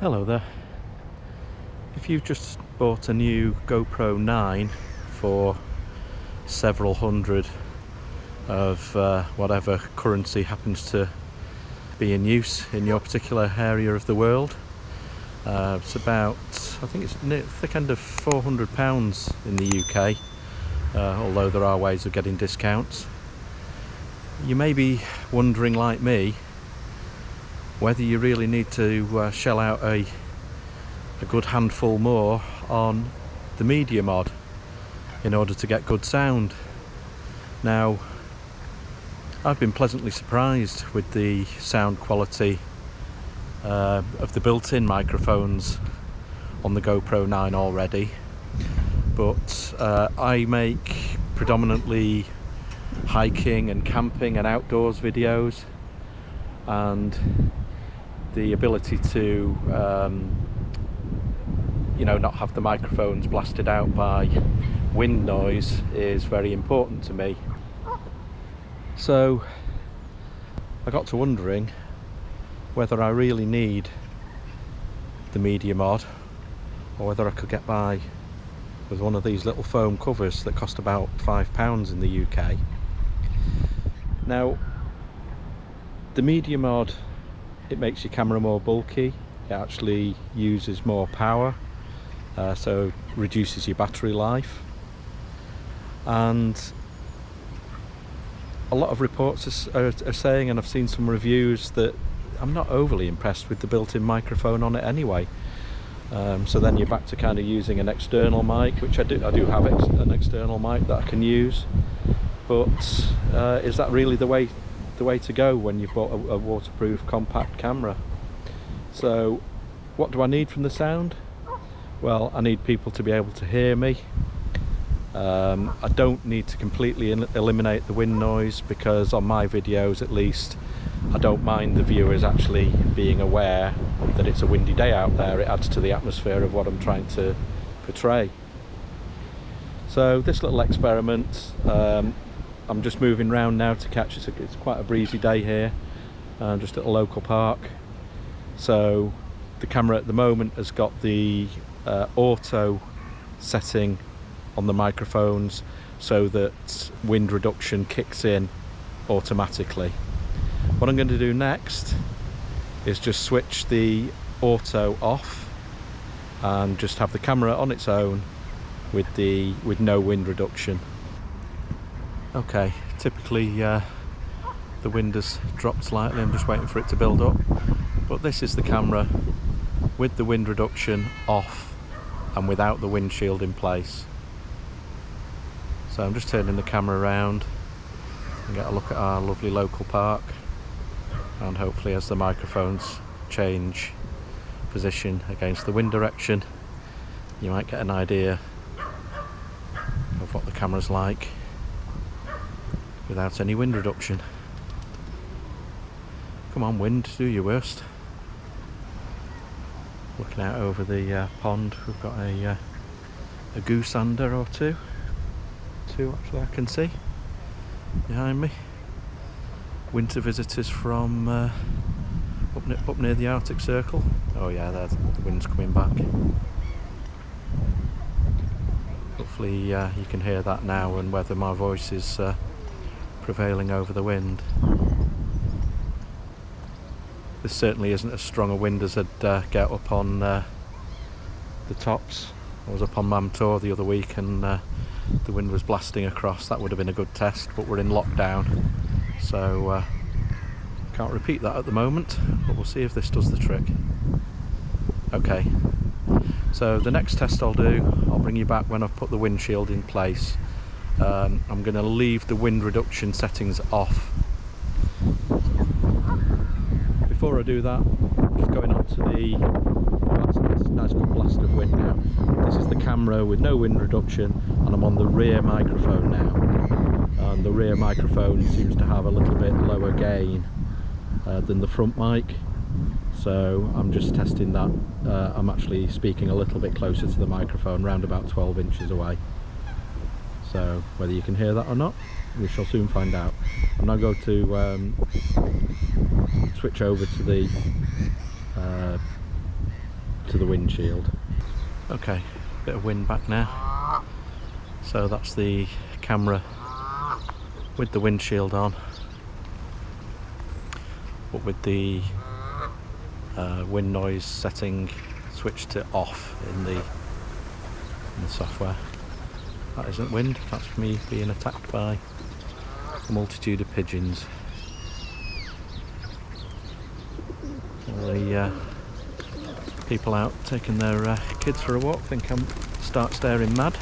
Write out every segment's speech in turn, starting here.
Hello there. If you've just bought a new GoPro 9 for several hundred of whatever currency happens to be in use in your particular area of the world, it's about, I think it's near thick end of £400 in the UK, although there are ways of getting discounts. You may be wondering, like me, whether you really need to shell out a good handful more on the Media Mod in order to get good sound. Now, I've been pleasantly surprised with the sound quality of the built-in microphones on the GoPro 9 already, but I make predominantly hiking and camping and outdoors videos, and the ability to not have the microphones blasted out by wind noise is very important to me. So I got to wondering whether I really need the Media Mod, or whether I could get by with one of these little foam covers that cost about £5 in the UK. Now, the Media Mod, it makes your camera more bulky. It actually uses more power, so reduces your battery life. And a lot of reports are saying, and I've seen some reviews, that I'm not overly impressed with the built-in microphone on it anyway. So then you're back to kind of using an external mic, which I do have an external mic that I can use. But is that really the way to go when you've bought a waterproof compact camera? So what do I need from the sound? Well, I need people to be able to hear me. I don't need to completely eliminate the wind noise, because on my videos at least I don't mind the viewers actually being aware that it's a windy day out there. It adds to the atmosphere of what I'm trying to portray. So this little experiment, I'm just moving around now to catch it. It's quite a breezy day here, just at a local park. So the camera at the moment has got the auto setting on the microphones, so that wind reduction kicks in automatically. What I'm going to do next is just switch the auto off and just have the camera on its own with no wind reduction. Okay, typically the wind has dropped slightly. I'm just waiting for it to build up, but this is the camera with the wind reduction off and without the windshield in place. So I'm just turning the camera around and get a look at our lovely local park, and hopefully as the microphones change position against the wind direction, you might get an idea of what the camera's like without any wind reduction. Come on, wind, do your worst. Looking out over the pond, we've got a goosander or two actually I can see behind me. Winter visitors from up near the Arctic Circle. Oh yeah, there, the wind's coming back. Hopefully you can hear that now, and whether my voice is prevailing over the wind. This certainly isn't as strong a wind as I'd get up on the tops. I was up on Mamtor the other week, and the wind was blasting across. That would have been a good test, but we're in lockdown, so can't repeat that at the moment, but we'll see if this does the trick. Okay, so the next test I'll bring you back when I've put the windshield in place. I'm going to leave the wind reduction settings off. Before I do that, just going on to that's a nice good blast of wind now. This is the camera with no wind reduction, and I'm on the rear microphone now. And the rear microphone seems to have a little bit lower gain than the front mic. So I'm just testing that. I'm actually speaking a little bit closer to the microphone, around about 12 inches away. So whether you can hear that or not, we shall soon find out. I'm now going to switch over to the to the windshield. Okay, bit of wind back now. So that's the camera with the windshield on, but with the wind noise setting switched to off in the software. That isn't wind, that's me being attacked by a multitude of pigeons. The people out taking their kids for a walk think I'm stark staring mad.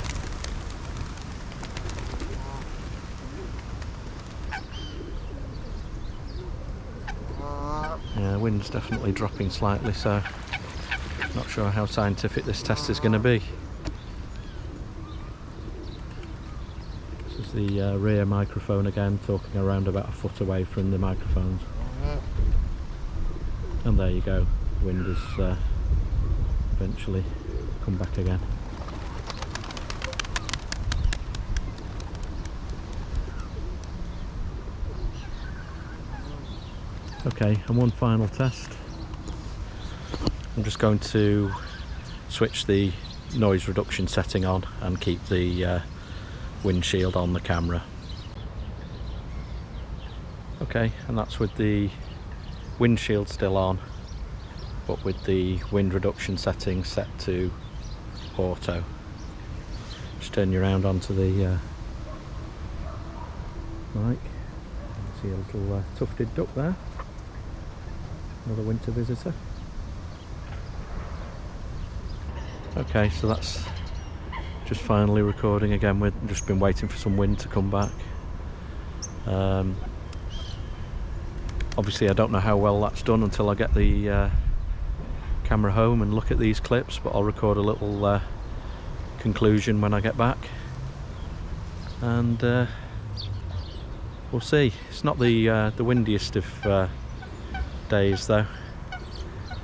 Yeah, wind's definitely dropping slightly, so not sure how scientific this test is going to be. This is the rear microphone again, talking around about a foot away from the microphones. And there you go, wind has eventually come back again. Okay, and one final test. I'm just going to switch the noise reduction setting on and keep the windshield on the camera. Okay, and that's with the windshield still on, but with the wind reduction setting set to auto. Just turn you around onto the mic. See a little tufted duck there. Another winter visitor. Okay, so that's just finally recording again. We've just been waiting for some wind to come back. Obviously I don't know how well that's done until I get the camera home and look at these clips, but I'll record a little conclusion when I get back, and we'll see. It's not the windiest of days though.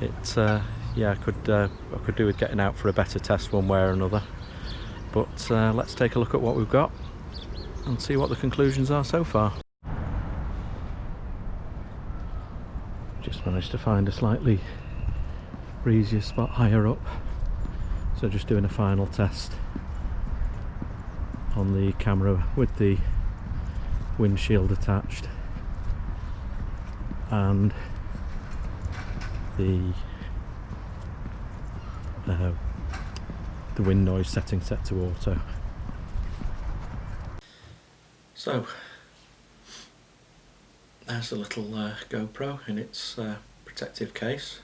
It's yeah, I could do with getting out for a better test one way or another, but let's take a look at what we've got and see what the conclusions are so far. Just managed to find a slightly breezier spot higher up, so just doing a final test on the camera with the windshield attached and the wind noise setting set to auto. So there's a little GoPro in its protective case,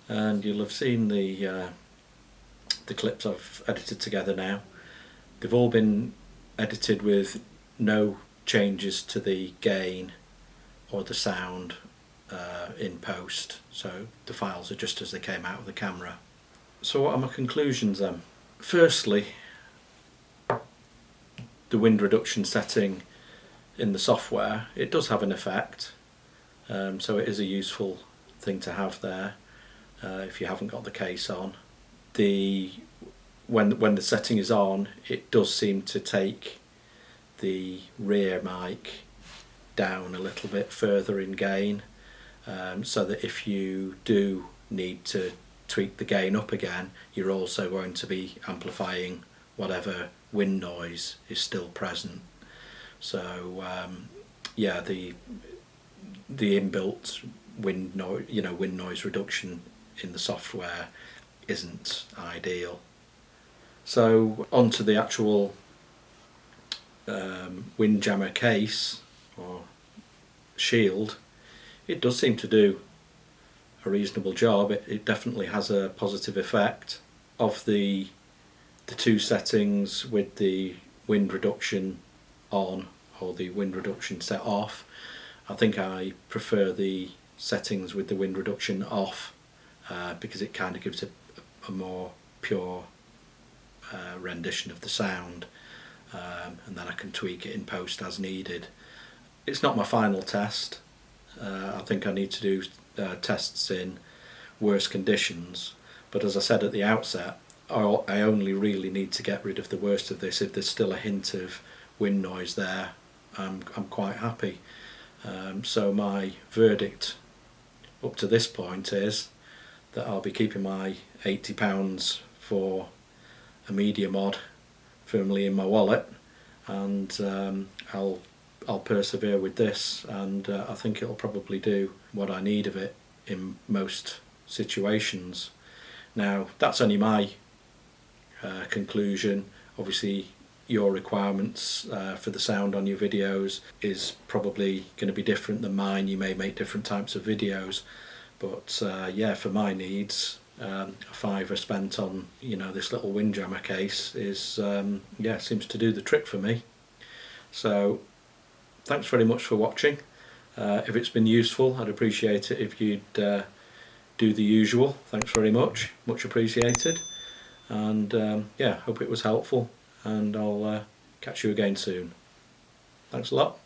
and you'll have seen the clips I've edited together now. They've all been edited with no changes to the gain or the sound in post, so the files are just as they came out of the camera. So what are my conclusions then? Firstly, the wind reduction setting in the software, it does have an effect, so it is a useful thing to have there if you haven't got the case on. When the setting is on, it does seem to take the rear mic down a little bit further in gain, so that if you do need to tweak the gain up again, you're also going to be amplifying whatever wind noise is still present. So yeah, the inbuilt wind noise reduction in the software isn't ideal. So onto the actual windjammer case or shield, it does seem to do a reasonable job. It definitely has a positive effect. Of the two settings with the wind reduction on or the wind reduction set off, I think I prefer the settings with the wind reduction off because it kind of gives a more pure rendition of the sound, and then I can tweak it in post as needed. It's not my final test. I think I need to do tests in worse conditions, but as I said at the outset, I only really need to get rid of the worst of this. If there's still a hint of wind noise there, I'm quite happy. So my verdict up to this point is that I'll be keeping my £80 for a Media Mod firmly in my wallet, and I'll persevere with this, and I think it'll probably do what I need of it in most situations. Now that's only my conclusion. Obviously your requirements for the sound on your videos is probably going to be different than mine. You may make different types of videos, but yeah, for my needs, a £5 spent on, you know, this little windjammer case is yeah, seems to do the trick for me. So thanks very much for watching. If it's been useful, I'd appreciate it if you'd do the usual. Thanks very much, much appreciated. And yeah, hope it was helpful, and I'll catch you again soon. Thanks a lot.